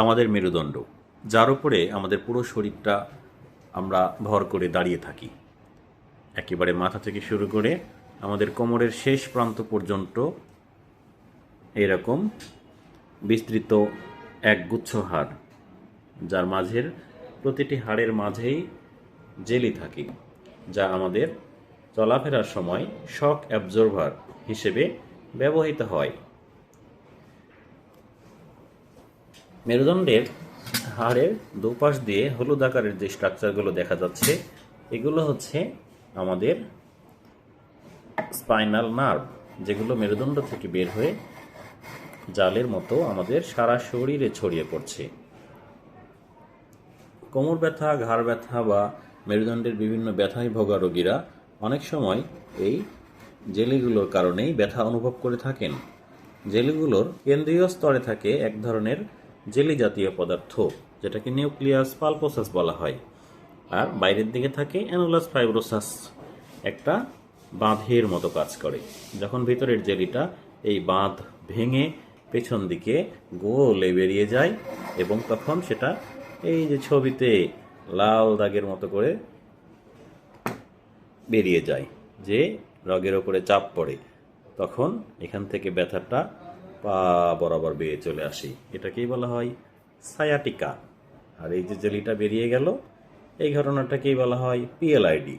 আমাদের মেরুদণ্ড, যার উপরে আমাদের পুরো শরীরটা আমরা ভর করে দাঁড়িয়ে থাকি। একেবারে মাথা থেকে শুরু করে আমাদের কোমরের শেষ প্রান্ত পর্যন্ত এরকম বিস্তৃত একগুচ্ছ হাড়, যার মাঝের প্রতিটি হাড়ের মাঝেই জেলি থাকে, যা আমাদের চলাফেরার সময় শক অ্যাবজর্ভার হিসেবে ব্যবহৃত হয়। মেরুদণ্ডের হাড়ের দুপাশ দিয়ে হলুদ আকারের যে স্ট্রাকচারগুলো দেখা যাচ্ছে, এগুলো হচ্ছে আমাদের স্পাইনাল নার্ভ, যেগুলো মেরুদণ্ড থেকে বের হয়ে জালের মতো আমাদের সারা শরীরে ছড়িয়ে পড়ছে। কোমর ব্যথা, ঘাড় ব্যথা বা মেরুদণ্ডের বিভিন্ন ব্যথায় ভোগা রোগীরা অনেক সময় এই জেলিগুলোর কারণেই ব্যথা অনুভব করে থাকেন। জেলিগুলোর কেন্দ্রীয় স্তরে থাকে এক ধরনের জেলি জাতীয় পদার্থ, যেটাকে নিউক্লিয়াস পালপোসাস বলা হয়, আর বাইরের দিকে থাকে অ্যানুলাস ফাইব্রোসাস, একটা বাঁধের মতো কাজ করে। যখন ভিতরের জেলিটা এই বাঁধ ভেঙে পেছন দিকে গোলে বেরিয়ে যায় এবং তখন সেটা এই যে ছবিতে লাল দাগের মতো করে বেরিয়ে যায়, যে রগের ওপরে চাপ পড়ে, তখন এখান থেকে ব্যথাটা পা বরাবর বেয়ে চলে আসে। এটাকেই বলা হয় সায়াটিকা। আর এই যে জেলিটা বেরিয়ে গেল, এই ঘটনাটাকেই বলা হয় পিএলআইডি।